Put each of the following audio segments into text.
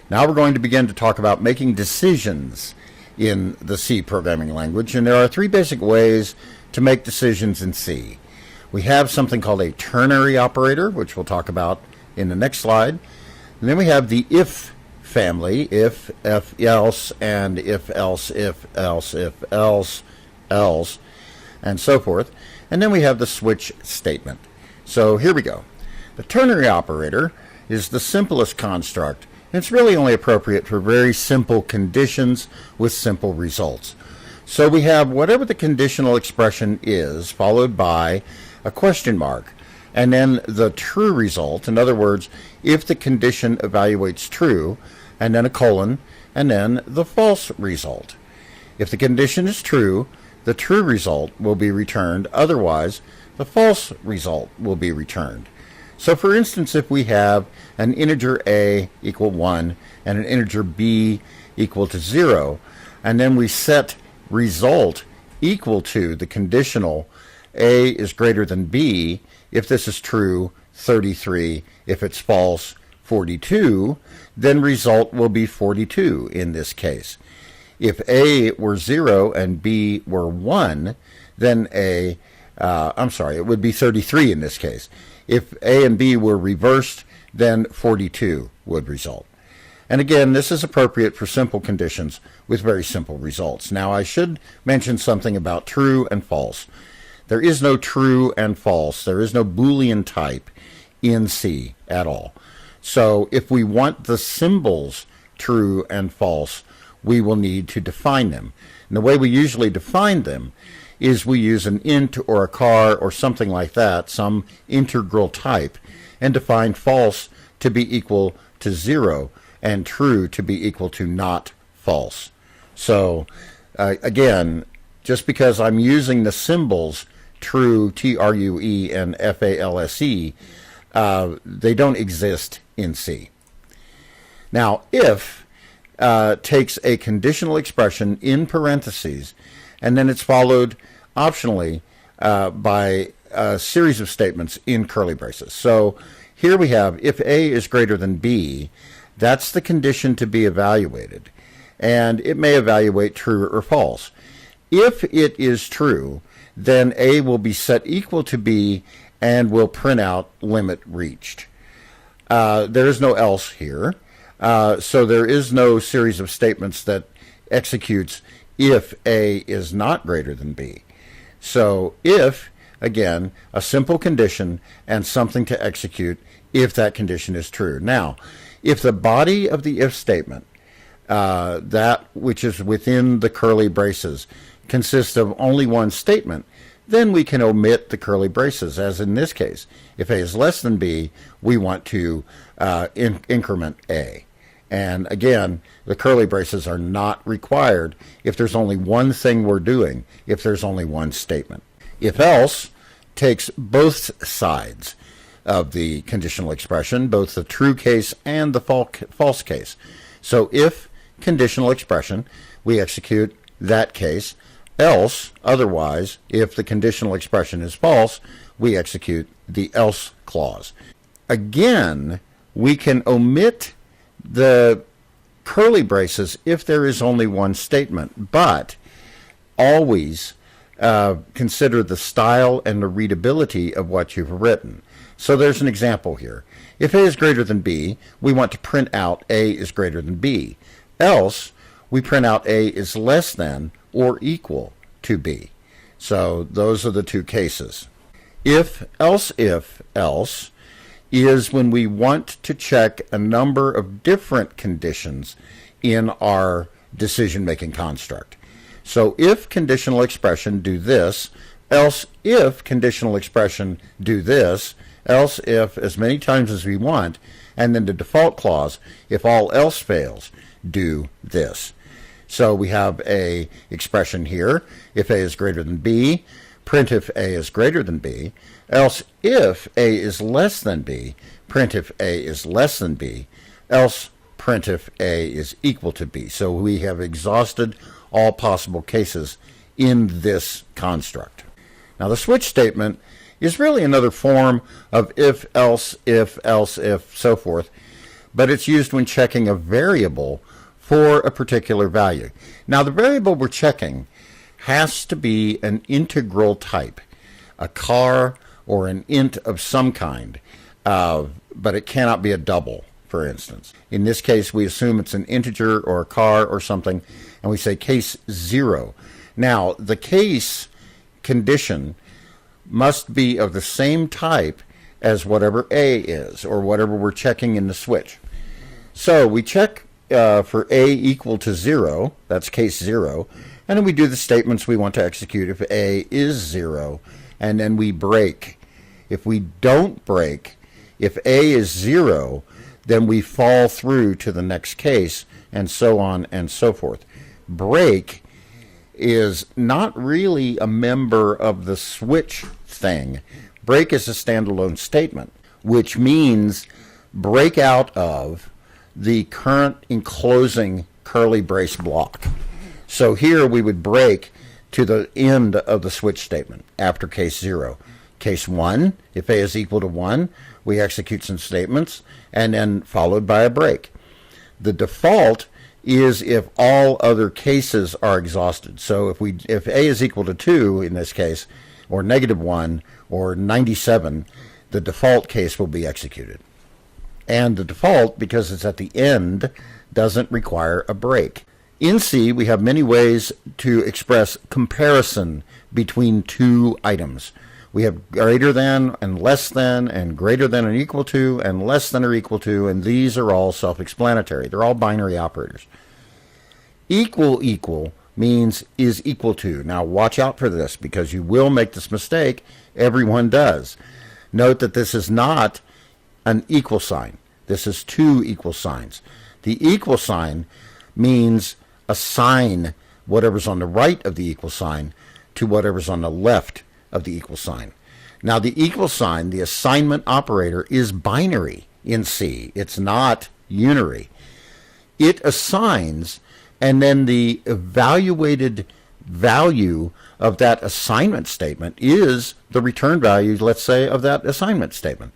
Now we're going to begin to talk about making decisions in the C programming language, and there are three basic ways to make decisions in C. We have something called a ternary operator, which we'll talk about in the next slide. And then we have the if family, if else, and if else, else, and so forth. And then we have the switch statement. So here we go. The ternary operator is the simplest construct. It's really only appropriate for very simple conditions with simple results. So we have whatever the conditional expression is, followed by a question mark, and then the true result. In other words, if the condition evaluates true, and then a colon, and then the false result. If the condition is true, the true result will be returned. Otherwise, the false result will be returned. So for instance, if we have an integer a equal 1 and an integer b equal to 0, and then we set result equal to the conditional a is greater than b, if this is true, 33, if it's false, 42, then result will be 42 in this case. If a were 0 and b were 1, then it would be 33 in this case. If a and b were reversed, then 42 would result. And again, this is appropriate for simple conditions with very simple results. Now, I should mention something about true and false. There is no true and false. There is no Boolean type in C at all. So if we want the symbols true and false, we will need to define them. And the way we usually define them is we use an int or a char or something like that, some integral type, and define false to be equal to 0 and true to be equal to not false. So again, just because I'm using the symbols true, T-R-U-E, and F-A-L-S-E, they don't exist in C. Now, if takes a conditional expression in parentheses, and then it's followed optionally by a series of statements in curly braces. So here we have if A is greater than B, that's the condition to be evaluated, and it may evaluate true or false. If it is true, then A will be set equal to B and will print out limit reached. There is no else here, so there is no series of statements that executes if A is not greater than B. So if, again, a simple condition and something to execute if that condition is true. Now, if the body of the if statement, that which is within the curly braces, consists of only one statement, then we can omit the curly braces, as in this case. If A is less than B, we want to increment A. And again, the curly braces are not required if there's only one thing we're doing, if there's only one statement. If else takes both sides of the conditional expression, both the true case and the false case. So if conditional expression, we execute that case. Else, otherwise, if the conditional expression is false, we execute the else clause. Again, we can omit the curly braces if there is only one statement, but always consider the style and the readability of what you've written. So there's an example here. If A is greater than B, we want to print out A is greater than B. Else, we print out A is less than or equal to B. So those are the two cases. If else is when we want to check a number of different conditions in our decision-making construct. So if conditional expression do this, else if conditional expression do this, else if as many times as we want, and then the default clause, if all else fails, do this. So we have a expression here, if A is greater than B, print if A is greater than B, else if A is less than B, print if A is less than B, else print if A is equal to B. So we have exhausted all possible cases in this construct. Now the switch statement is really another form of if, else, so forth, but it's used when checking a variable for a particular value. Now, the variable we're checking has to be an integral type, a char or an int of some kind, but it cannot be a double, for instance. In this case, we assume it's an integer or a char or something, and we say case 0. Now, the case condition must be of the same type as whatever A is, or whatever we're checking in the switch. So we check for A equal to 0, that's case 0, and then we do the statements we want to execute if A is 0, and then we break. If we don't break, if A is 0, then we fall through to the next case, and so on and so forth. Break is not really a member of the switch thing. Break is a standalone statement, which means break out of the current enclosing curly brace block. So here we would break to the end of the switch statement after case 0. Case 1, if A is equal to 1, we execute some statements, and then followed by a break. The default is if all other cases are exhausted. So if A is equal to 2 in this case, or -1, or 97, the default case will be executed. And the default, because it's at the end, doesn't require a break. In C, we have many ways to express comparison between two items. We have greater than and less than, and greater than and equal to, and less than or equal to, and these are all self-explanatory. They're all binary operators. Equal means is equal to. Now watch out for this, because you will make this mistake. Everyone does. Note that this is not an equal sign. This is two equal signs. The equal sign means assign whatever's on the right of the equal sign to whatever's on the left of the equal sign. Now the equal sign, the assignment operator, is binary in C. It's not unary. It assigns, and then the evaluated value of that assignment statement is the return value, let's say, of that assignment statement.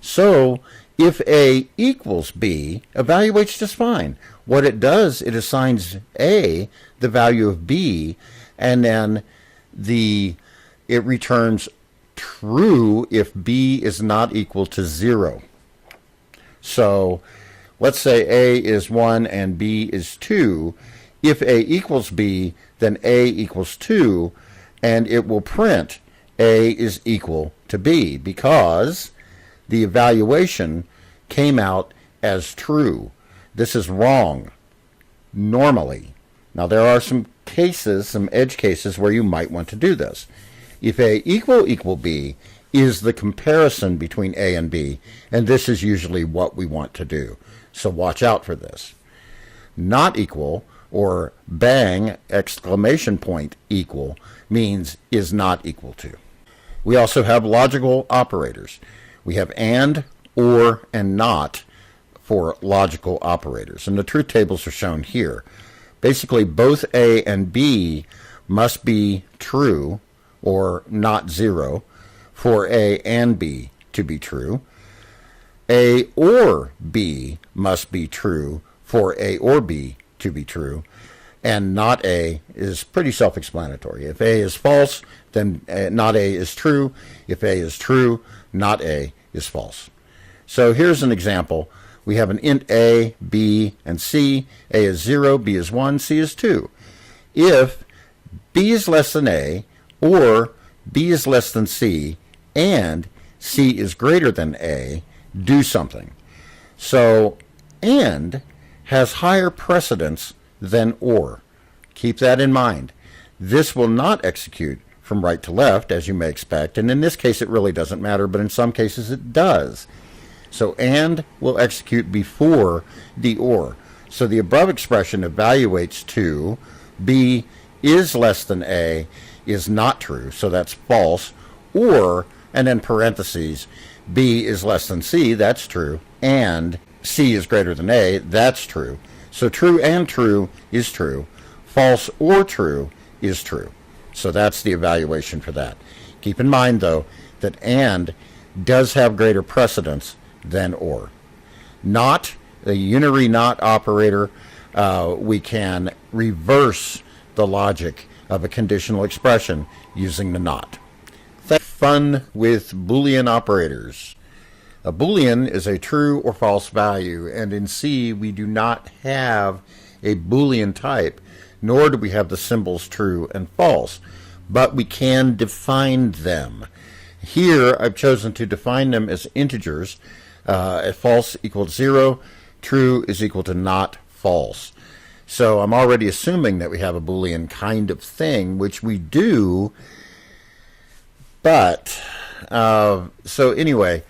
So if A equals B, evaluates just fine. What it does, it assigns A the value of B, and then it returns true if B is not equal to 0. So let's say A is 1 and B is 2. If A equals B, then A equals 2, and it will print A is equal to B, because the evaluation came out as true. This is wrong normally. Now there are some cases, some edge cases, where you might want to do this. If A equal B is the comparison between A and B, and this is usually what we want to do. So watch out for this. Not equal, or bang, exclamation point equal, means is not equal to. We also have logical operators. We have and, or, and not for logical operators. And the truth tables are shown here. Basically, both A and B must be true, or not 0, for A and B to be true. A or B must be true for A or B to be true. And not A is pretty self-explanatory. If A is false, then not A is true. If A is true, not A is false. So here's an example. We have an int A, B, and C. A is 0, B is 1, C is 2. If B is less than A, or B is less than C, and C is greater than A, do something. So and has higher precedence than or. Keep that in mind. This will not execute from right to left, as you may expect, and in this case it really doesn't matter, but in some cases it does. So and will execute before the or. So the above expression evaluates to B is less than A is not true, so that's false, or, and then parentheses, B is less than C, that's true, and C is greater than A, that's true. So true and true is true. False or true is true. So that's the evaluation for that. Keep in mind, though, that and does have greater precedence than or. Not the unary not operator, we can reverse the logic of a conditional expression using the not. Fun with Boolean operators. A Boolean is a true or false value, and in C we do not have a Boolean type, nor do we have the symbols true and false, but we can define them. Here I've chosen to define them as integers. False equals 0, true is equal to not false. So I'm already assuming that we have a Boolean kind of thing, which we do, but so anyway,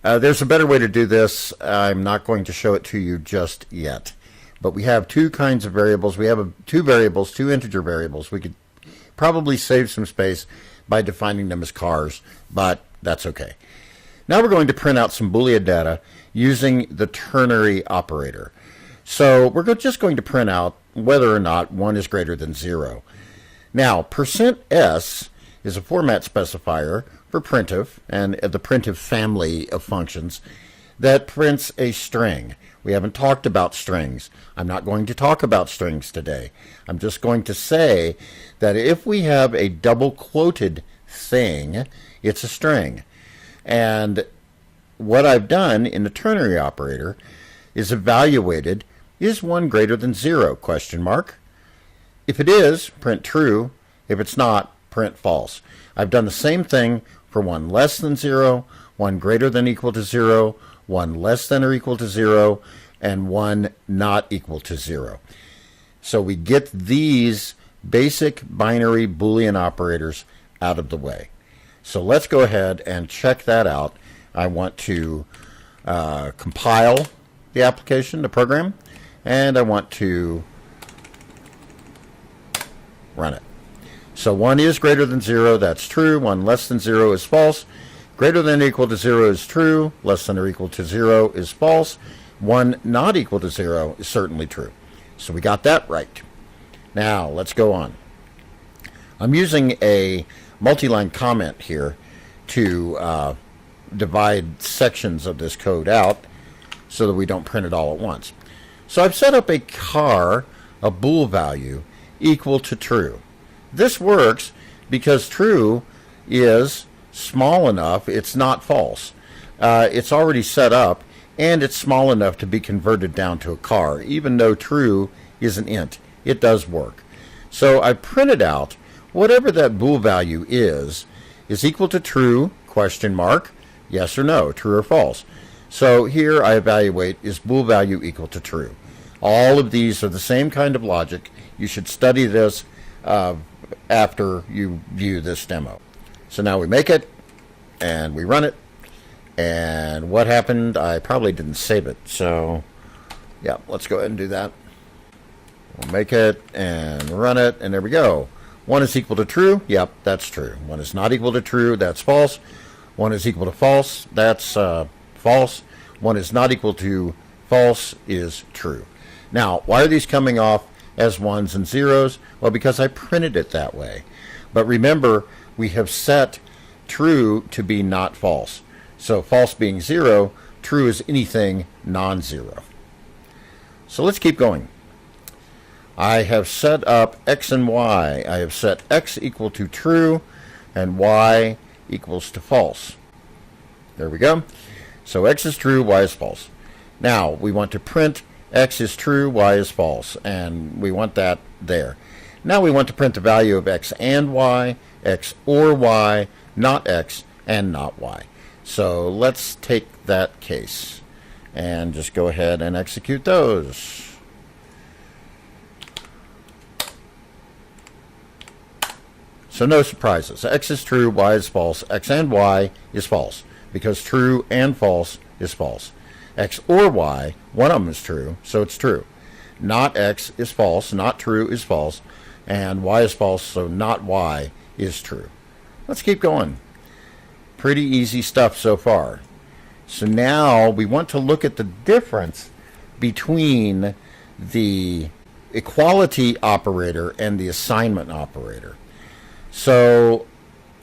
there's a better way to do this. I'm not going to show it to you just yet. But we have two kinds of variables. We have two variables, two integer variables. We could probably save some space by defining them as cars, but that's okay. Now we're going to print out some Boolean data using the ternary operator. So we're just going to print out whether or not 1 is greater than 0. Now, %s is a format specifier for printf and the printf family of functions that prints a string. We haven't talked about strings. I'm not going to talk about strings today. I'm just going to say that if we have a double quoted thing, it's a string. And what I've done in the ternary operator is evaluated, is 1 greater than 0, question mark. If it is, print true. If it's not, print false. I've done the same thing for 1 less than 0, 1 greater than equal to 0, 1 less than or equal to 0, and 1 not equal to 0. So we get these basic binary Boolean operators out of the way. So let's go ahead and check that out. I want to compile the application, the program, and I want to run it. So 1 is greater than 0, that's true. 1 less than 0 is false. Greater than or equal to 0 is true. Less than or equal to 0 is false. 1 not equal to 0 is certainly true. So we got that right. Now let's go on. I'm using a multi-line comment here to divide sections of this code out so that we don't print it all at once. So I've set up a char, a bool value, equal to true. This works because true is small enough, it's not false. It's already set up, and it's small enough to be converted down to a char. Even though true is an int, it does work. So I printed out whatever that bool value is equal to true, question mark, yes or no, true or false. So here I evaluate, is bool value equal to true? All of these are the same kind of logic. You should study this after you view this demo. So now we make it, and we run it, and what happened? I probably didn't save it, so yeah, let's go ahead and do that. We'll make it and run it, and there we go. 1 is equal to true, yep, that's true. 1 is not equal to true, that's false. 1 is equal to false, that's false. 1 is not equal to false is true. Now, why are these coming off as 1s and 0s? Well, because I printed it that way. But remember, we have set true to be not false. So false being 0, true is anything non-zero. So let's keep going. I have set up x and y. I have set x equal to true and y equals to false. There we go. So x is true, y is false. Now we want to print x is true, y is false, and we want that there. Now we want to print the value of x and y, x or y, not x and not y. So let's take that case and just go ahead and execute those. So no surprises. X is true, y is false. X and y is false because true and false is false. X or y, one of them is true, so it's true. Not x is false, not true is false, and y is false, so not y is true. Let's keep going. Pretty easy stuff so far. So now we want to look at the difference between the equality operator and the assignment operator. So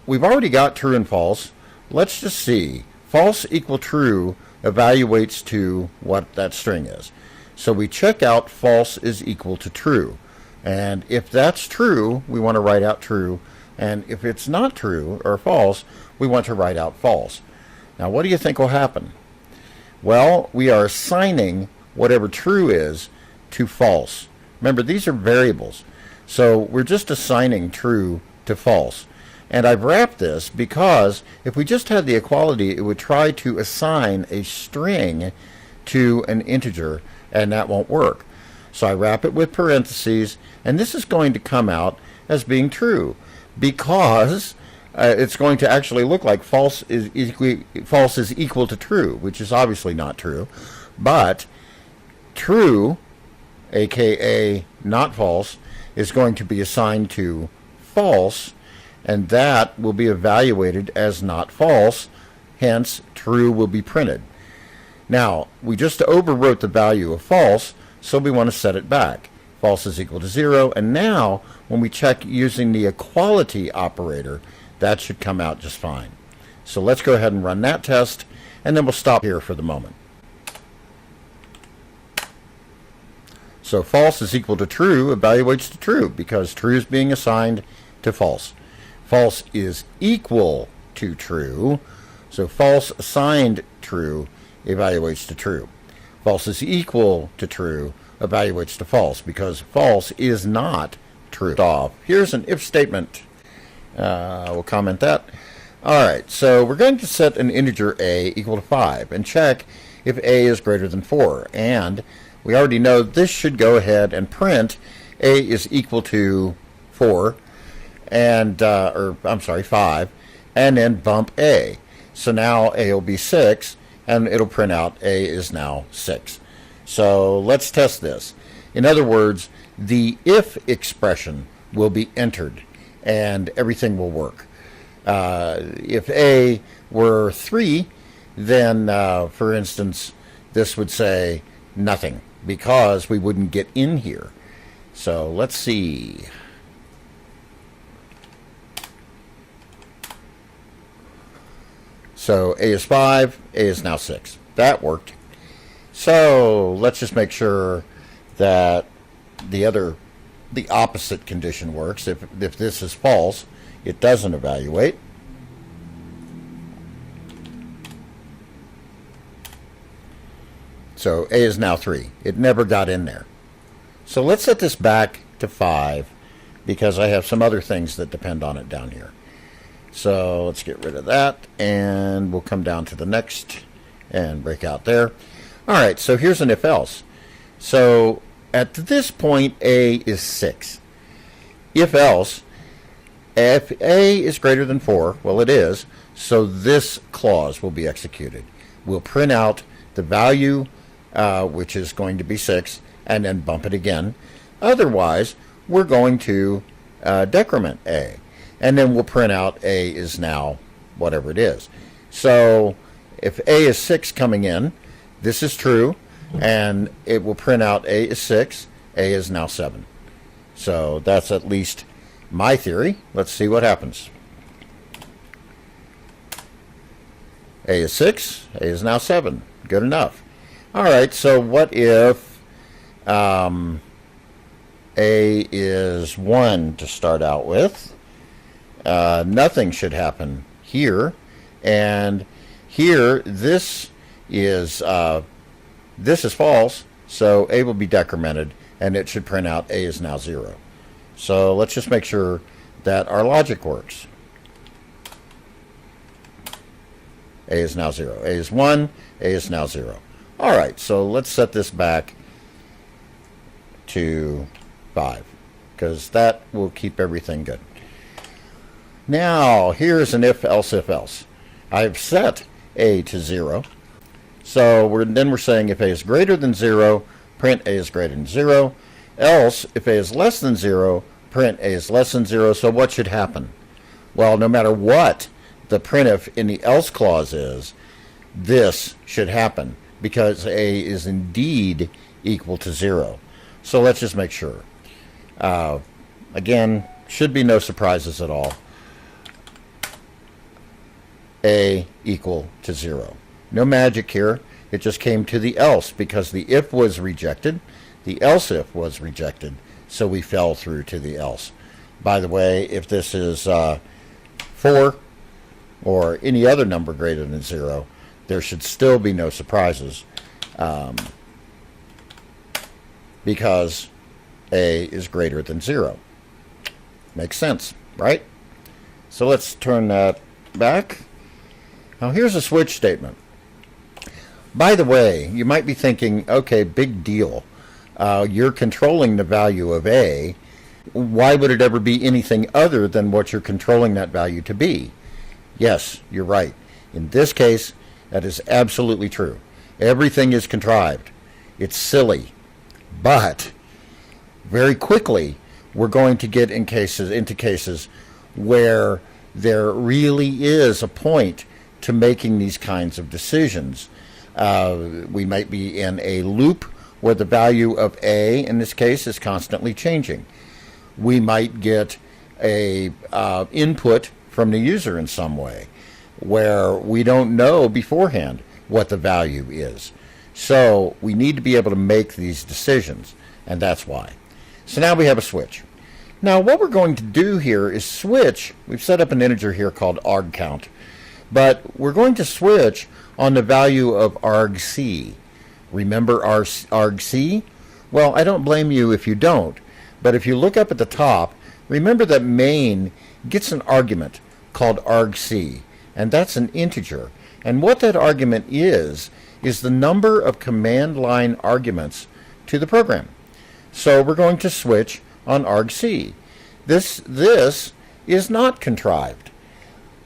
we've already got true and false. Let's just see. False equal true evaluates to what that string is. So we check out false is equal to true. And if that's true, we want to write out true. And if it's not true or false, we want to write out false. Now, what do you think will happen? Well, we are assigning whatever true is to false. Remember, these are variables. So we're just assigning true to false. And I've wrapped this because if we just had the equality, it would try to assign a string to an integer, and that won't work. So I wrap it with parentheses, and this is going to come out as being true because it's going to actually look like false is equal to true, which is obviously not true. But true, aka not false, is going to be assigned to false, and that will be evaluated as not false, hence true will be printed. Now, we just overwrote the value of false, so we want to set it back. False is equal to 0, and now when we check using the equality operator, that should come out just fine. So let's go ahead and run that test, and then we'll stop here for the moment. So false is equal to true evaluates to true because true is being assigned to false. False is equal to true, so false assigned true evaluates to true. False is equal to true evaluates to false because false is not true. Here's an if statement. We'll comment that. Alright, so we're going to set an integer a equal to 5 and check if a is greater than 4. And we already know this should go ahead and print a is equal to 4 and 5, and then bump a. So now a will be 6, and it'll print out a is now 6. So let's test this. In other words, the if expression will be entered, and everything will work. If a were 3, then, for instance, this would say nothing, because we wouldn't get in here. So let's see. So a is 5, a is now 6. That worked. So let's just make sure that the opposite condition works. If this is false, it doesn't evaluate. So a is now 3. It never got in there. So let's set this back to 5 because I have some other things that depend on it down here. So let's get rid of that, and we'll come down to the next and break out there. All right, so here's an if-else. So at this point, a is 6. If-else, if a is greater than 4, well, it is, so this clause will be executed. We'll print out the value, which is going to be 6, and then bump it again. Otherwise, we're going to decrement a. And then we'll print out a is now whatever it is. So if a is 6 coming in, this is true, and it will print out a is 6, a is now 7. So that's at least my theory. Let's see what happens. A is 6, a is now 7. Good enough. All right, so what if a is 1 to start out with? Nothing should happen here, and here this is false, so a will be decremented, and it should print out a is now 0. So let's just make sure that our logic works. A is now 0. A is 1, a is now 0. All right, so let's set this back to 5, because that will keep everything good. Now, here's an if-else, if-else. I've set a to 0. So we're saying if a is greater than 0, print a is greater than 0. Else, if a is less than 0, print a is less than 0. So what should happen? Well, no matter what the printf in the else clause is, this should happen because a is indeed equal to 0. So let's just make sure. Again, should be no surprises at all. A equal to 0. No magic here. It just came to the else because the if was rejected, the else if was rejected, so we fell through to the else. By the way, if this is 4 or any other number greater than 0, there should still be no surprises because A is greater than 0. Makes sense, right? So let's turn that back. Now here's a switch statement. By the way, you might be thinking, okay, big deal. You're controlling the value of A. Why would it ever be anything other than what you're controlling that value to be? Yes, you're right. In this case, that is absolutely true. Everything is contrived. It's silly. But very quickly, we're going to get into cases where there really is a point to making these kinds of decisions. We might be in a loop where the value of A, in this case, is constantly changing. We might get a input from the user in some way where we don't know beforehand what the value is. So we need to be able to make these decisions, and that's why. So now we have a switch. Now what we're going to do here is switch. We've set up an integer here called argCount, but we're going to switch on the value of argc. Remember argc? Well, I don't blame you if you don't, but if you look up at the top, remember that main gets an argument called argc, and that's an integer. And what that argument is the number of command line arguments to the program. So we're going to switch on argc. This is not contrived.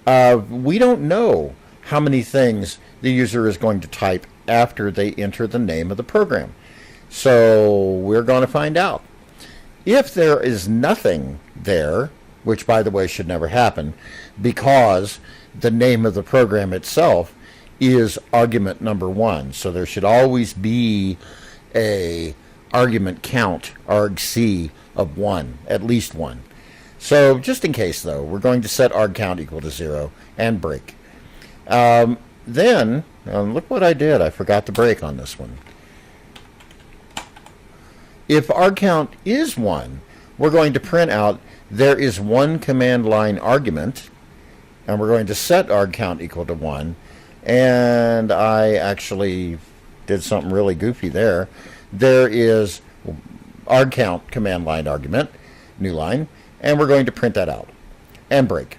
We don't know how many things the user is going to type after they enter the name of the program. So we're going to find out. If there is nothing there, which by the way should never happen, because the name of the program itself is argument number 1. So there should always be a argument count, argc, of 1, at least 1. So just in case though, we're going to set argCount equal to 0 and break. Then, look what I did. I forgot to break on this one. If argCount is 1, we're going to print out there is one command line argument, and we're going to set argCount equal to 1. And I actually did something really goofy there. There is argCount command line argument, new line, and we're going to print that out and break.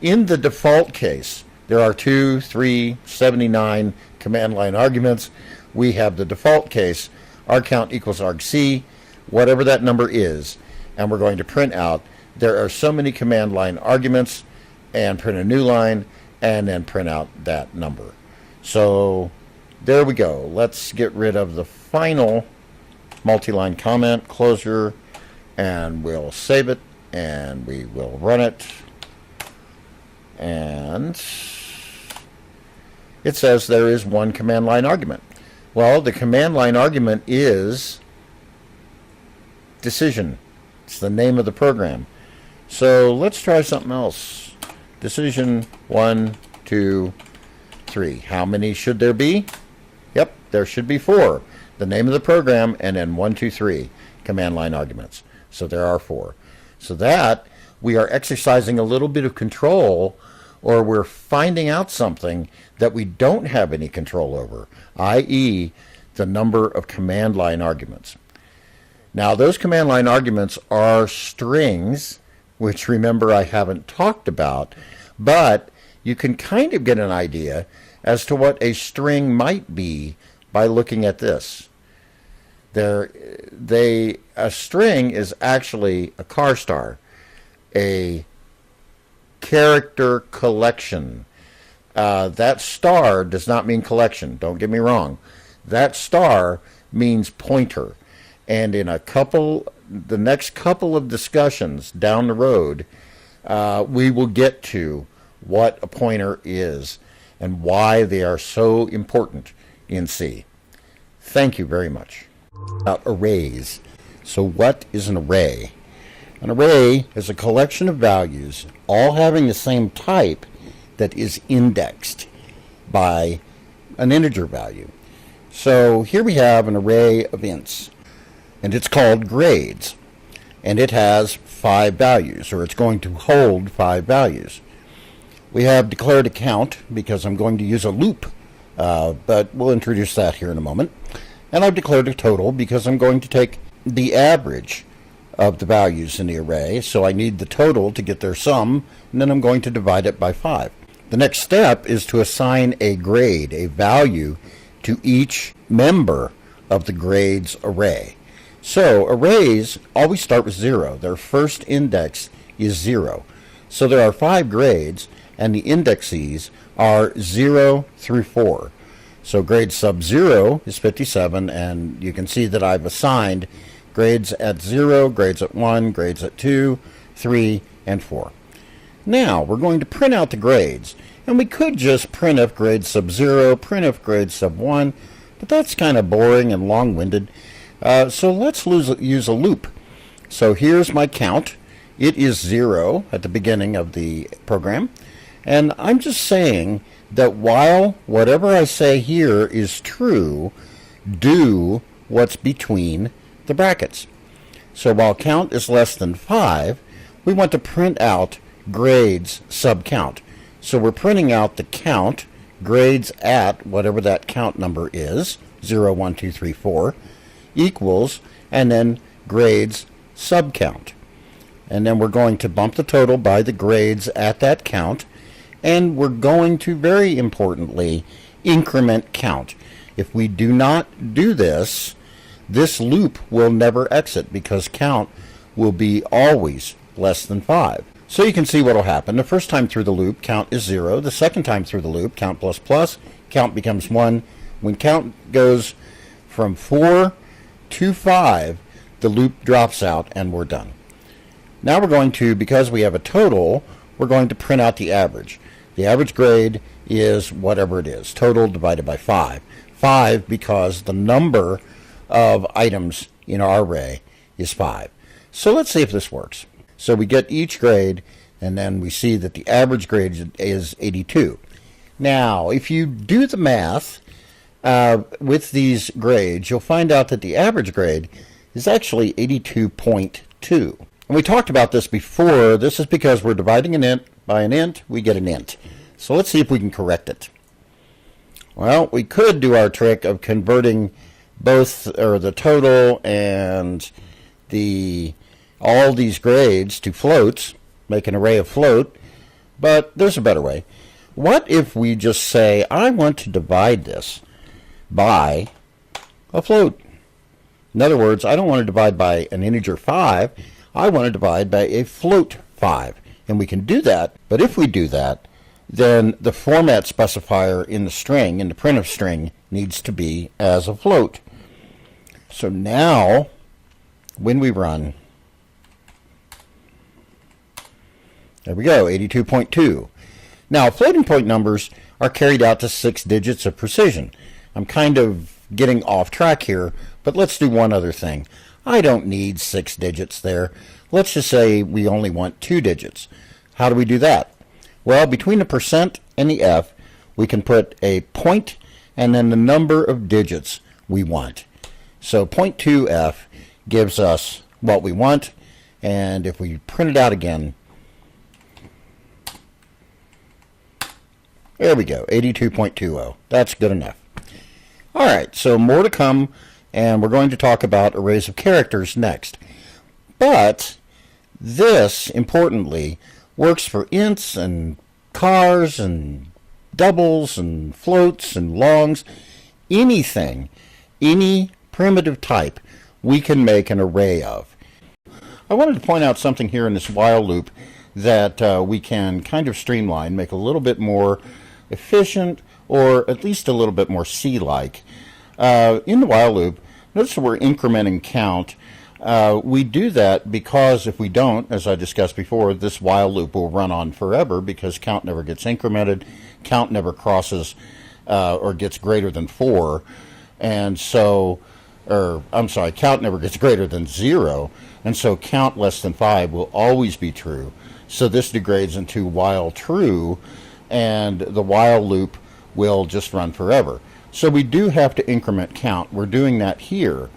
In the default case, there are 2, 3, 79 command line arguments. We have the default case, argCount equals argc, whatever that number is, and we're going to print out there are so many command line arguments and print a new line and then print out that number. So there we go. Let's get rid of the final multi-line comment, closure, and we'll save it and we will run it. And it says there is one command line argument. Well, the command line argument is decision. It's the name of the program. So let's try something else. Decision 1, 2, 3. How many should there be? Yep, there should be 4. The name of the program and then 1, 2, 3 command line arguments. So there are 4. So that we are exercising a little bit of control, or we're finding out something that we don't have any control over, i.e. the number of command line arguments. Now those command line arguments are strings, which remember I haven't talked about, but you can kind of get an idea as to what a string might be by looking at this. A string is actually a car star, a character collection. That star does not mean collection, don't get me wrong. That star means pointer. And in the next couple of discussions down the road, we will get to what a pointer is and why they are so important in C. Thank you very much. About arrays. So what is an array? An array is a collection of values all having the same type that is indexed by an integer value. So here we have an array of ints, and it's called grades, and it has 5 values, or it's going to hold 5 values. We have declared a count because I'm going to use a loop, but we'll introduce that here in a moment. And I've declared a total because I'm going to take the average of the values in the array, so I need the total to get their sum, and then I'm going to divide it by 5. The next step is to assign a grade, a value, to each member of the grades array. So arrays always start with 0. Their first index is 0. So there are 5 grades, and the indexes are 0 through 4. So grade sub 0 is 57, and you can see that I've assigned grades at 0, grades at 1, grades at 2, 3, and 4. Now we're going to print out the grades, and we could just printf grade sub 0, printf grade sub 1, but that's kind of boring and long-winded. So let's use a loop. So here's my count. It is 0 at the beginning of the program, and I'm just saying that while whatever I say here is true, do what's between the brackets. So while count is less than 5, we want to print out grades sub count. So we're printing out the count, grades at whatever that count number is, 0, 1, 2, 3, 4, equals, and then grades sub count. And then we're going to bump the total by the grades at that count, and we're going to, very importantly, increment count. If we do not do this, this loop will never exit because count will be always less than 5. So you can see what will happen. The first time through the loop, count is 0. The second time through the loop, count plus plus, count becomes 1. When count goes from 4 to 5, the loop drops out and we're done. Now we're going to, because we have a total, we're going to print out the average. The average grade is whatever it is, total divided by 5. 5 because the number of items in our array is 5. So let's see if this works. So we get each grade, and then we see that the average grade is 82. Now, if you do the math with these grades, you'll find out that the average grade is actually 82.2. And we talked about this before. This is because we're dividing an int by an int, we get an int. So let's see if we can correct it. Well, we could do our trick of converting both, or the total and all these grades to floats, make an array of float, but there's a better way. What if we just say, I want to divide this by a float? In other words, I don't want to divide by an integer 5, I want to divide by a float 5. And we can do that, but if we do that, then the format specifier in the string, in the printf string, needs to be as a float. So now, when we run, there we go, 82.2. Now, floating point numbers are carried out to 6 digits of precision. I'm kind of getting off track here, but let's do one other thing. I don't need 6 digits there. Let's just say we only want 2 digits. How do we do that? Well, between the percent and the F, we can put a point and then the number of digits we want. So 0.2F gives us what we want, and if we print it out again, there we go, 82.20. That's good enough. All right, so more to come, and we're going to talk about arrays of characters next. But this, importantly, works for ints and cars and doubles and floats and longs. Anything, any primitive type, we can make an array of. I wanted to point out something here in this while loop that we can kind of streamline, make a little bit more efficient, or at least a little bit more C-like. In the while loop, notice that we're incrementing count. We do that because if we don't, as I discussed before, this while loop will run on forever because count never gets incremented, count never crosses or gets greater than 4, and so, count never gets greater than 0, and so count less than 5 will always be true. So this degrades into while true, and the while loop will just run forever. So we do have to increment count. We're doing that here.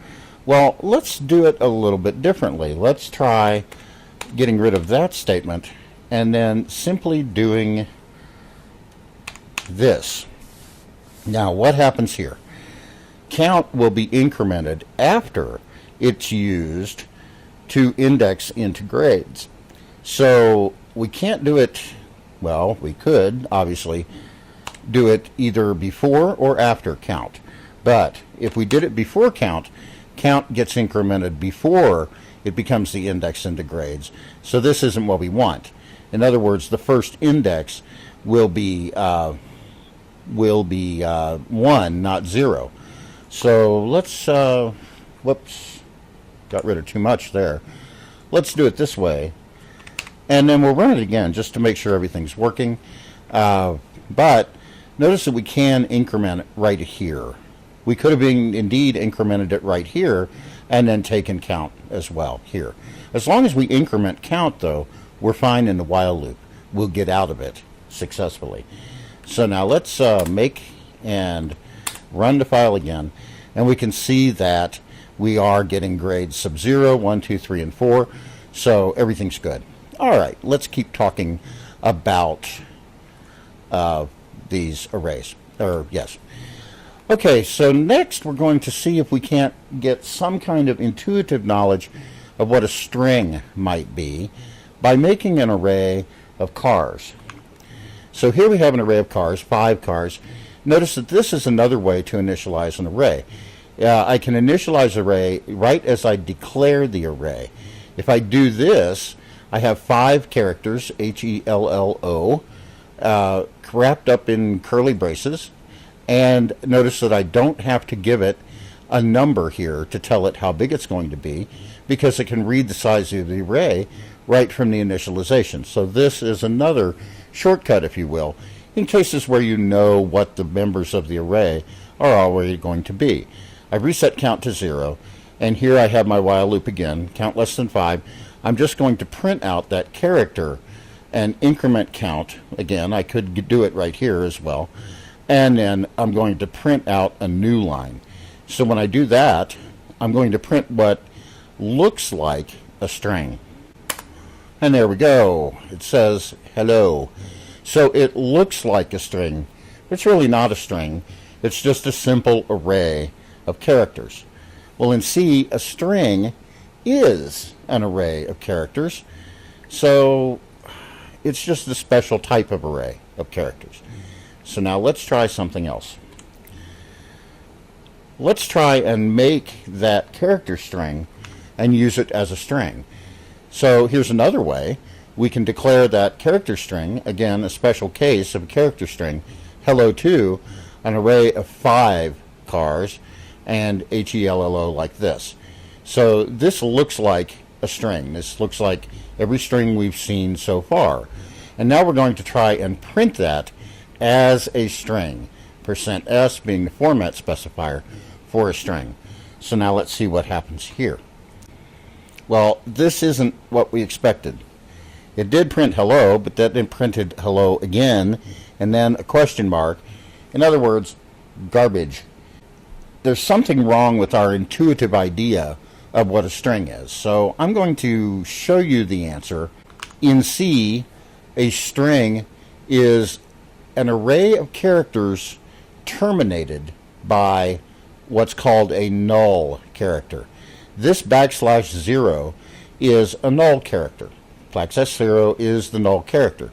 Well, let's do it a little bit differently. Let's try getting rid of that statement and then simply doing this. Now, what happens here? Count will be incremented after it's used to index into grades. So we can't do it, well, we could obviously do it either before or after count. But if we did it before count, count gets incremented before it becomes the index into grades. So this isn't what we want. In other words, the first index will be 1, not 0. So let's, whoops, got rid of too much there. Let's do it this way. And then we'll run it again just to make sure everything's working. But notice that we can increment it right here. We could have indeed incremented it right here and then taken count as well here. As long as we increment count, though, we're fine in the while loop. We'll get out of it successfully. So now let's make and run the file again, and we can see that we are getting grades sub-0, 1, 2, 3, and 4, so everything's good. All right, let's keep talking about these arrays. Yes. Okay, so next we're going to see if we can't get some kind of intuitive knowledge of what a string might be by making an array of cars. So here we have an array of cars, 5 cars. Notice that this is another way to initialize an array. I can initialize an array right as I declare the array. If I do this, I have 5 characters, HELLO, wrapped up in curly braces. And notice that I don't have to give it a number here to tell it how big it's going to be, because it can read the size of the array right from the initialization. So this is another shortcut, if you will, in cases where you know what the members of the array are already going to be. I've reset count to 0, and here I have my while loop again, count less than 5. I'm just going to print out that character and increment count. Again, I could do it right here as well. And then I'm going to print out a new line. So when I do that, I'm going to print what looks like a string. And there we go. It says hello. So it looks like a string. It's really not a string. It's just a simple array of characters. Well, in C, a string is an array of characters. So it's just a special type of array of characters. So now let's try something else. Let's try and make that character string and use it as a string. So here's another way. We can declare that character string, again a special case of a character string, hello2, an array of 5 cars, and HELLO like this. So this looks like a string. This looks like every string we've seen so far. And now we're going to try and print that as a string, %s being the format specifier for a string. So now let's see what happens here. Well, this isn't what we expected. It did print hello, but that then printed hello again, and then a question mark. In other words, garbage. There's something wrong with our intuitive idea of what a string is. So I'm going to show you the answer. In C, a string is an array of characters terminated by what's called a null character. This \0 is a null character. \0 is the null character.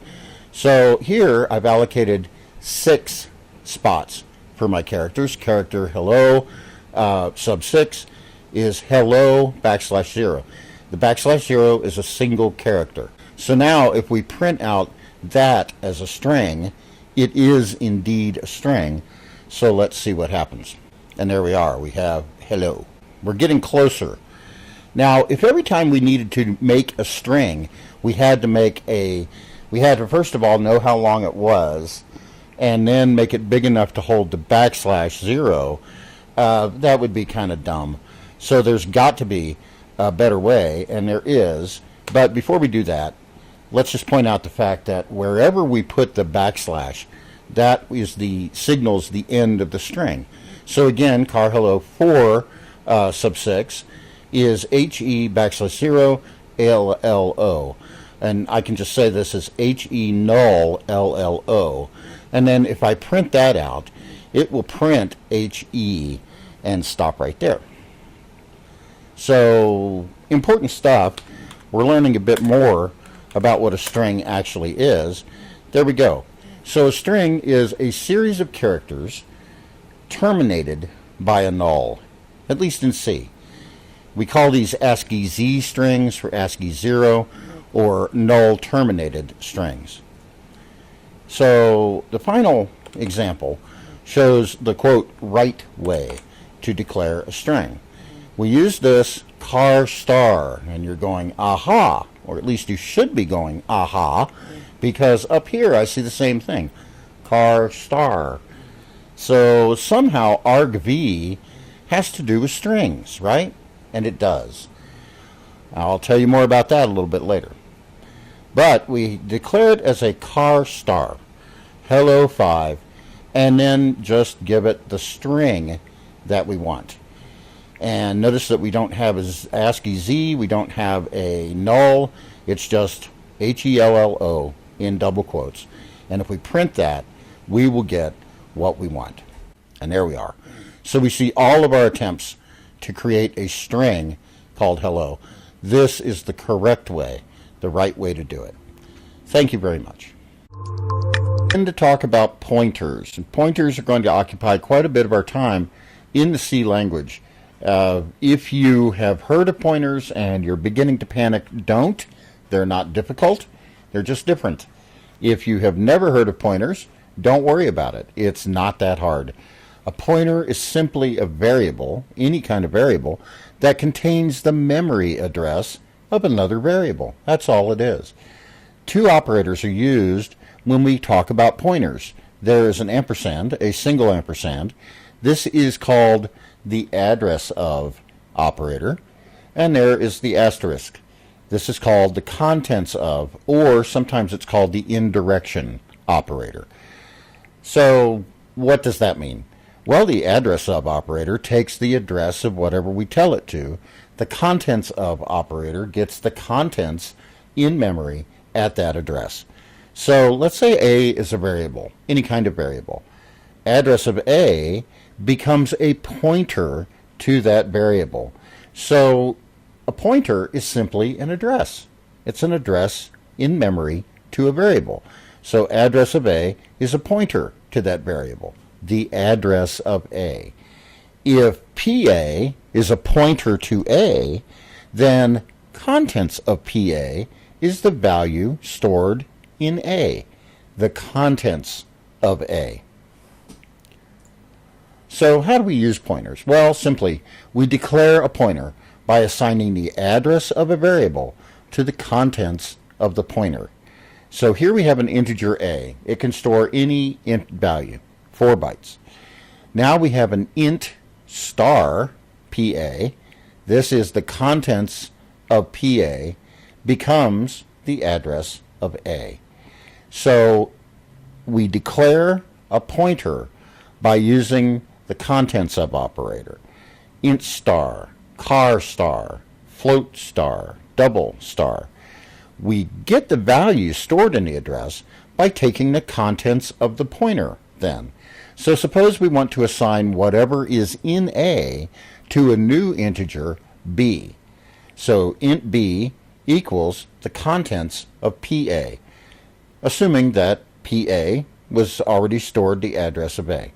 So here I've allocated 6 spots for my characters. Character hello sub6 is hello \0. The \0 is a single character. So now if we print out that as a string, it is indeed a string. So let's see what happens. And there we are. We have hello. We're getting closer. Now, if every time we needed to make a string, we had to first of all know how long it was, and then make it big enough to hold the \0, that would be kind of dumb. So there's got to be a better way, and there is. But before we do that, let's just point out the fact that wherever we put the \, that is signals the end of the string. So again, car hello 4 sub 6 is HE backslash 0 LLO. And I can just say this as HE null LLO. And then if I print that out, it will print HE and stop right there. So important stuff. We're learning a bit more about what a string actually is. There we go. So a string is a series of characters terminated by a null, at least in C. We call these ASCII Z strings for ASCII 0 or null terminated strings. So the final example shows the quote right way to declare a string. We use this car star, and you're going aha, or at least you should be going aha, because up here I see the same thing, car star. So somehow argv has to do with strings, right? And it does. I'll tell you more about that a little bit later. But we declare it as a car star, hello 5, and then just give it the string that we want. And notice that we don't have an ASCII Z, we don't have a null, it's just HELLO in double quotes. And if we print that, we will get what we want. And there we are. So we see all of our attempts to create a string called hello. This is the correct way, the right way to do it. Thank you very much. And to talk about pointers. And pointers are going to occupy quite a bit of our time in the C language. If you have heard of pointers and you're beginning to panic, don't. They're not difficult. They're just different. If you have never heard of pointers, don't worry about it. It's not that hard. A pointer is simply a variable, any kind of variable, that contains the memory address of another variable. That's all it is. Two operators are used when we talk about pointers. There is an ampersand, a single ampersand. This is called the address of operator, and there is the asterisk. This is called the contents of, or sometimes it's called the indirection operator. So what does that mean? Well, the address of operator takes the address of whatever we tell it to. The contents of operator gets the contents in memory at that address. So let's say A is a variable, any kind of variable. Address of A becomes a pointer to that variable. So a pointer is simply an address. It's an address in memory to a variable. So address of A is a pointer to that variable, the address of A. If PA is a pointer to A, then contents of PA is the value stored in A, the contents of A. So how do we use pointers? Well, simply, we declare a pointer by assigning the address of a variable to the contents of the pointer. So here we have an integer A. It can store any int value, 4 bytes. Now we have an int star PA. This is the contents of PA becomes the address of A. So we declare a pointer by using the contents of operator. Int star, car star, float star, double star. We get the value stored in the address by taking the contents of the pointer then. So suppose we want to assign whatever is in A to a new integer B. So int B equals the contents of PA, assuming that PA was already stored the address of A.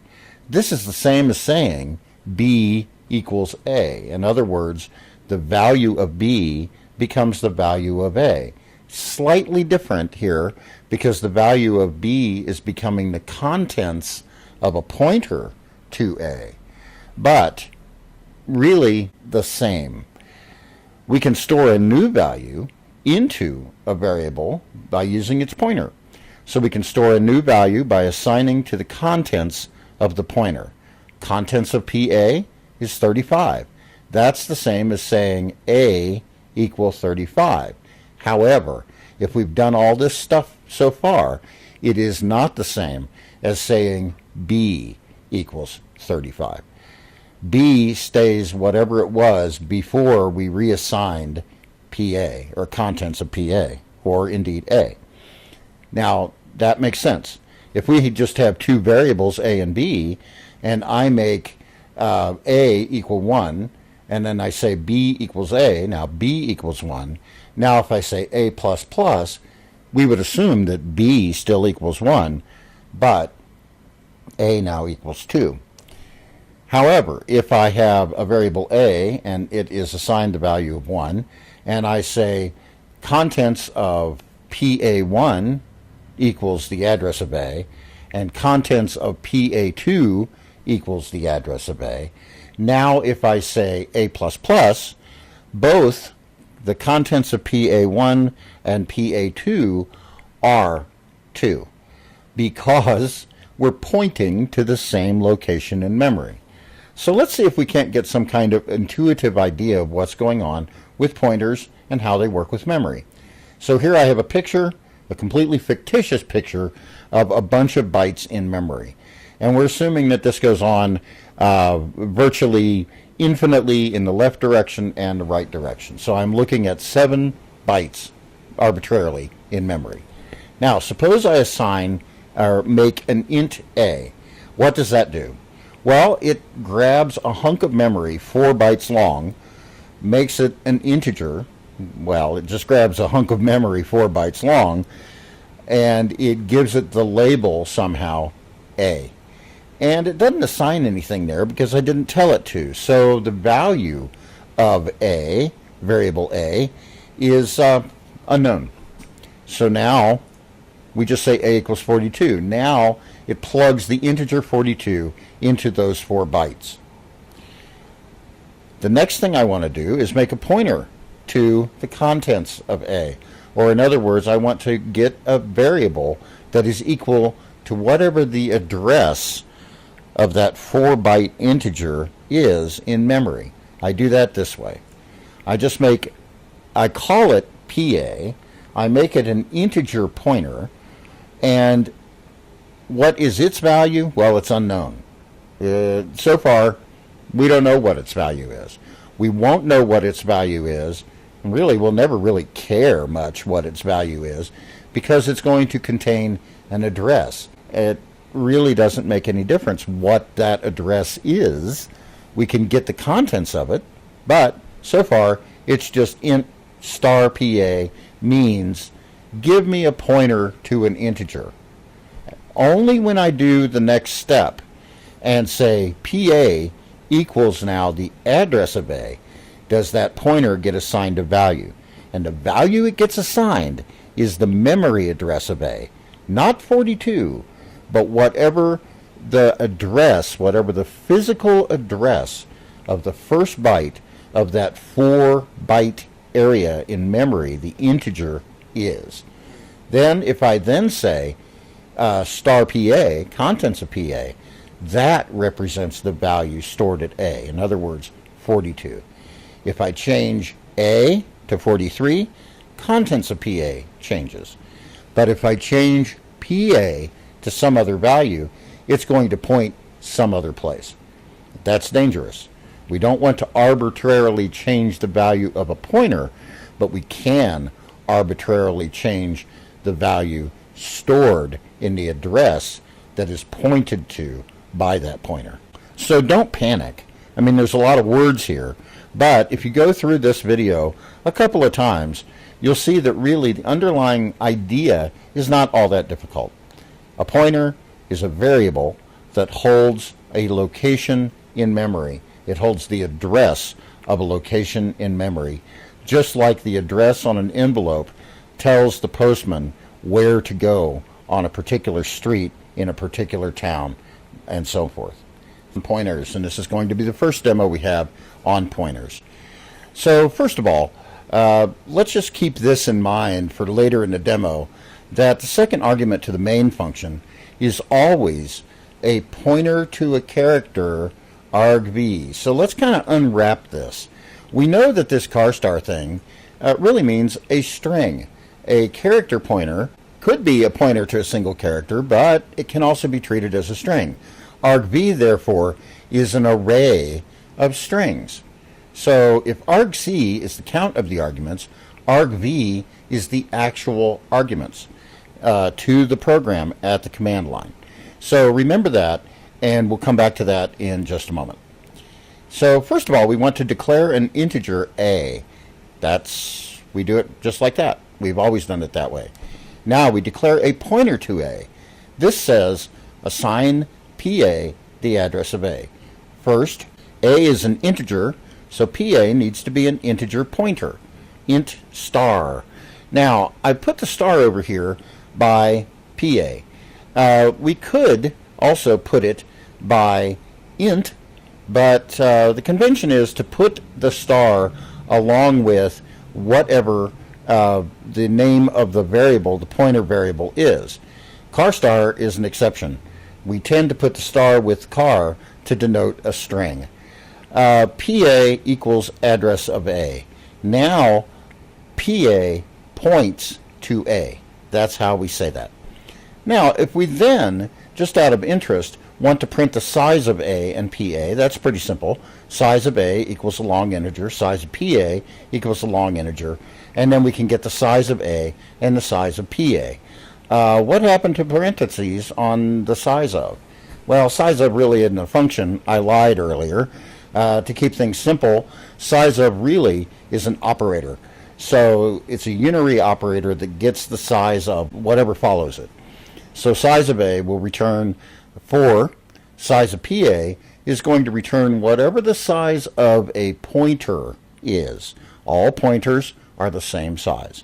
This is the same as saying B equals A. In other words, the value of B becomes the value of A. Slightly different here because the value of B is becoming the contents of a pointer to A, but really the same. We can store a new value into a variable by using its pointer. So we can store a new value by assigning to the contents of the pointer. Contents of PA is 35. That's the same as saying A equals 35. However, if we've done all this stuff so far, it is not the same as saying B equals 35. B stays whatever it was before we reassigned PA, or contents of PA, or indeed A. Now, that makes sense. If we just have two variables, A and B, and I make A equal 1, and then I say B equals A, now B equals 1. Now if I say A plus plus, we would assume that B still equals 1, but A now equals 2. However, if I have a variable A and it is assigned the value of 1, and I say contents of PA1 equals the address of A, and contents of PA2 equals the address of A, now if I say A++, both the contents of PA1 and PA2 are 2, because we're pointing to the same location in memory. So let's see if we can't get some kind of intuitive idea of what's going on with pointers and how they work with memory. So here I have a picture, a completely fictitious picture of a bunch of bytes in memory. And we're assuming that this goes on virtually infinitely in the left direction and the right direction. So I'm looking at 7 bytes arbitrarily in memory. Now, suppose I assign or make an int A. What does that do? Well, it grabs a hunk of memory 4 bytes long, makes it an integer. Well, it just grabs a hunk of memory 4 bytes long, and it gives it the label somehow A. And it doesn't assign anything there because I didn't tell it to. So the value of A, variable A, is unknown. So now we just say A equals 42. Now it plugs the integer 42 into those 4 bytes. The next thing I want to do is make a pointer to the contents of A. Or in other words, I want to get a variable that is equal to whatever the address of that 4-byte integer is in memory. I do that this way. I call it PA, I make it an integer pointer, and what is its value? Well, it's unknown. So far, we don't know what its value is. We won't know what its value is, and really we'll never really care much what its value is, because it's going to contain an address. It really doesn't make any difference what that address is. We can get the contents of it, but so far it's just int star PA means give me a pointer to an integer. Only when I do the next step and say PA equals now the address of A does that pointer get assigned a value. And the value it gets assigned is the memory address of A, not 42, but whatever the address, whatever the physical address of the first byte of that 4-byte area in memory, the integer, is. Then if I then say star PA, contents of PA, that represents the value stored at A. In other words, 42. If I change A to 43, contents of PA changes. But if I change PA to some other value, it's going to point some other place. That's dangerous. We don't want to arbitrarily change the value of a pointer, but we can arbitrarily change the value stored in the address that is pointed to by that pointer. So don't panic. I mean, there's a lot of words here, but if you go through this video a couple of times, you'll see that really the underlying idea is not all that difficult. A pointer is a variable that holds a location in memory. It holds the address of a location in memory, just like the address on an envelope tells the postman where to go on a particular street in a particular town, and so forth. Pointers, and this is going to be the first demo we have on pointers. So first of all, let's just keep this in mind for later in the demo, that the second argument to the main function is always a pointer to a character argv. So let's kind of unwrap this. We know that this car star thing really means a string. A character pointer could be a pointer to a single character, but it can also be treated as a string. Argv, therefore, is an array of strings. So if argc is the count of the arguments, argv is the actual arguments to the program at the command line. So remember that, and we'll come back to that in just a moment. So first of all, we want to declare an integer a. We do it just like that. We've always done it that way. Now we declare a pointer to a. This says assign PA the address of a. First, a is an integer, so PA needs to be an integer pointer, int star. Now, I put the star over here by PA. We could also put it by int, but the convention is to put the star along with whatever the name of the variable, the pointer variable, is. Car star is an exception. We tend to put the star with car to denote a string. PA equals address of A. Now PA points to A. That's how we say that. Now if we then, just out of interest, want to print the size of A and PA, that's pretty simple. Size of A equals a long integer, size of PA equals a long integer, and then we can get the size of A and the size of PA. What happened to parentheses on the size of? Well, size of really isn't a function. I lied earlier. To keep things simple, size of really is an operator. So it's a unary operator that gets the size of whatever follows it. So size of A will return 4. Size of PA is going to return whatever the size of a pointer is. All pointers are the same size.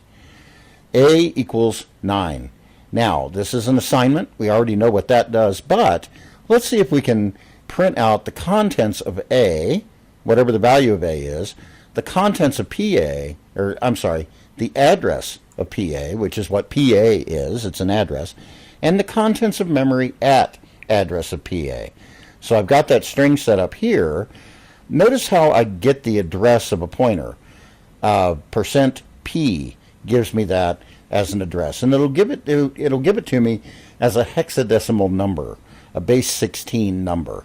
A equals 9. Now, this is an assignment. We already know what that does, but let's see if we can print out the contents of A, whatever the value of A is, the contents of PA, the address of PA, which is what PA is, it's an address, and the contents of memory at address of PA. So I've got that string set up here. Notice how I get the address of a pointer. %P gives me that as an address, and it'll give it to me as a hexadecimal number, a base 16 number.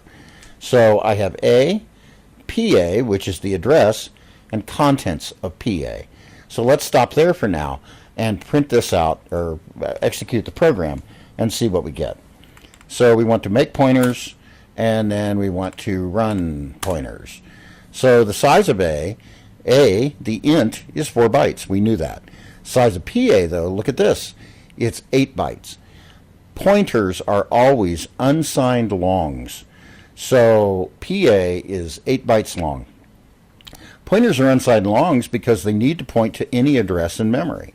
So I have A, PA, which is the address, and contents of PA. So let's stop there for now and print this out, or execute the program, and see what we get. So we want to make pointers, and then we want to run pointers. So the size of A, the int, is 4 bytes. We knew that. Size of PA, though, look at this. It's 8 bytes. Pointers are always unsigned longs. So PA is 8 bytes long. Pointers are unsigned longs because they need to point to any address in memory.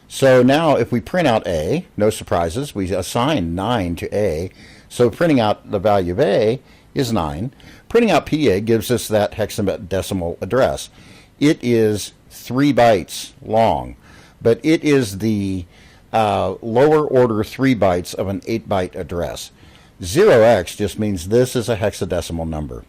So now if we print out A, no surprises, we assign 9 to A. So printing out the value of A is 9. Printing out PA gives us that hexadecimal address. It is 3 bytes long, but it is the lower order 3 bytes of an 8-byte address. 0x just means this is a hexadecimal number.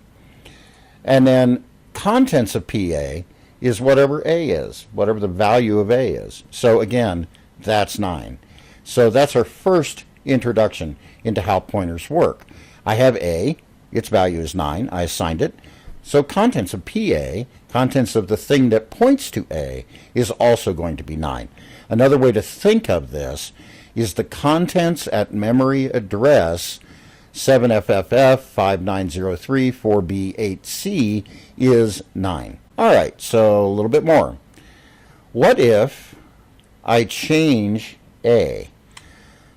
And then contents of PA is whatever A is, whatever the value of A is. So again, that's 9. So that's our first introduction into how pointers work. I have A, its value is 9, I assigned it. So contents of PA, contents of the thing that points to A, is also going to be 9. Another way to think of this is the contents at memory address 7FFF 5903 4B8C is 9. Alright, so a little bit more. What if I change A?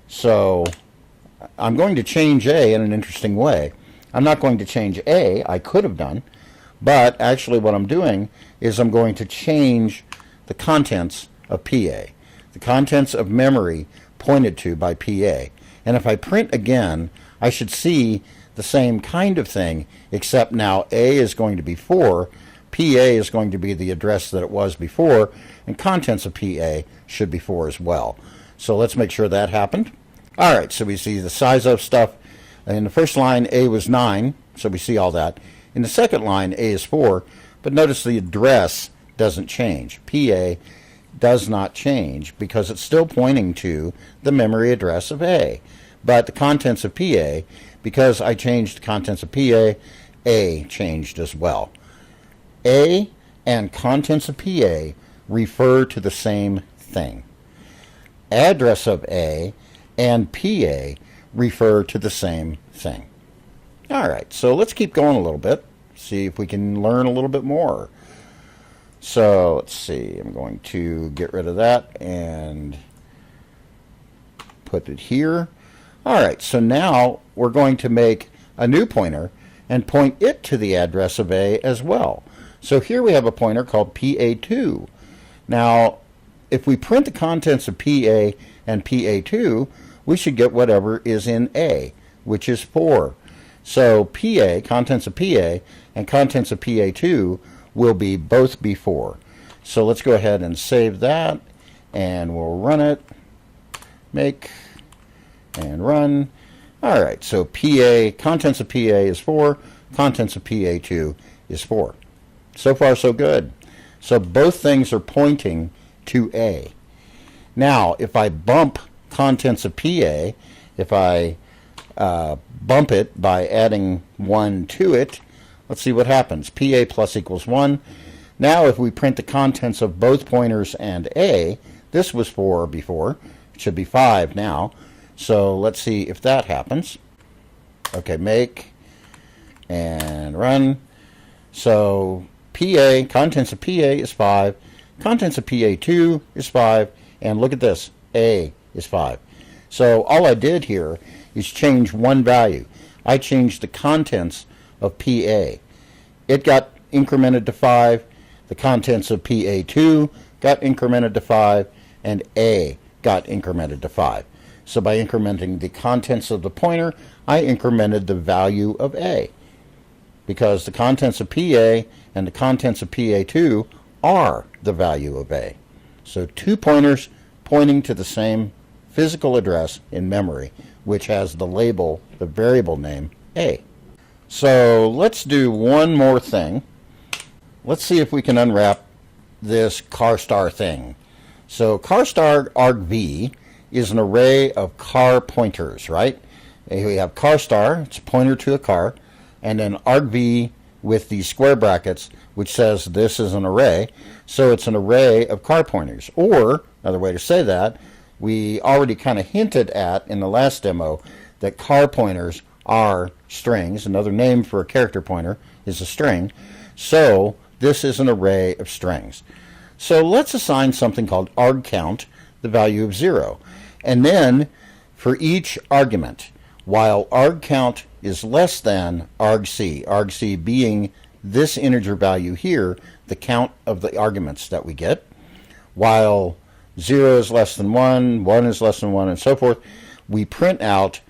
So I'm going to change A in an interesting way. I'm not going to change A, I could have done, but actually what I'm doing is I'm going to change the contents of PA. The contents of memory pointed to by PA. And if I print again, I should see the same kind of thing, except now A is going to be 4, PA is going to be the address that it was before, and contents of PA should be 4 as well. So let's make sure that happened. Alright, so we see the size of stuff. In the first line, A was 9, so we see all that. In the second line, A is 4, but notice the address doesn't change. PA does not change because it's still pointing to the memory address of A. But the contents of PA, because I changed the contents of PA, A changed as well. A and contents of PA refer to the same thing. Address of A and PA refer to the same thing. All right, so let's keep going a little bit, see if we can learn a little bit more. So let's see, I'm going to get rid of that and put it here. All right, so now we're going to make a new pointer and point it to the address of A as well. So here we have a pointer called PA2. Now, if we print the contents of PA and PA2, we should get whatever is in A, which is 4. So PA, contents of PA, and contents of PA2 will both be 4. So let's go ahead and save that, and we'll run it. Make and run. All right, so PA, contents of PA is 4, contents of PA2 is 4. So far, so good. So both things are pointing to A. Now, if I bump contents of PA, if I bump it by adding 1 to it, let's see what happens. PA plus equals 1. Now, if we print the contents of both pointers and A, this was 4 before. It should be 5 now. So let's see if that happens. Okay, make and run. So PA, contents of PA is 5, contents of PA2 is 5, and look at this, A is 5. So all I did here is change one value. I changed the contents of PA. It got incremented to 5, the contents of PA2 got incremented to 5, and A got incremented to 5. So by incrementing the contents of the pointer, I incremented the value of A, because the contents of PA and the contents of PA2 are the value of A. So two pointers pointing to the same physical address in memory, which has the label, the variable name, A. So let's do one more thing. Let's see if we can unwrap this car star thing. So car star argv is an array of car pointers, right? We have car star, it's a pointer to a car, and then argv with the square brackets, which says this is an array. So it's an array of car pointers. Or, another way to say that, we already kind of hinted at in the last demo that car pointers are strings. Another name for a character pointer is a string. So this is an array of strings. So let's assign something called argcount, the value of 0. And then for each argument, while argcount is less than argc, argc being this integer value here, the count of the arguments that we get, while 0 is less than 1, 1 is less than 1, and so forth, we print out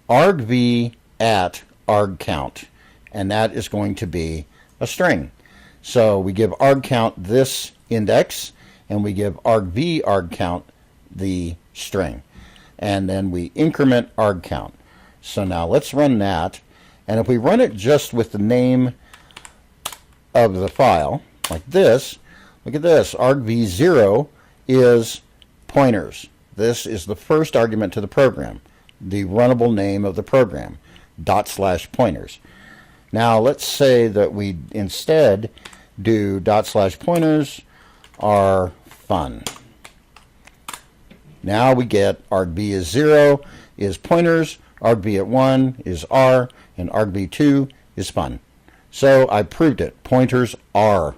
argv at argcount, and that is going to be a string. So we give argcount this index, and we give argv argcount the string. And then we increment argcount. So now let's run that, and if we run it just with the name of the file, like this, look at this, argv0 is pointers. This is the first argument to the program, the runnable name of the program, /pointers. Now let's say that we instead do /pointers are fun. Now we get argv is 0 is pointers, argv at 1 is r, and argv2 is fun. So I proved it. Pointers are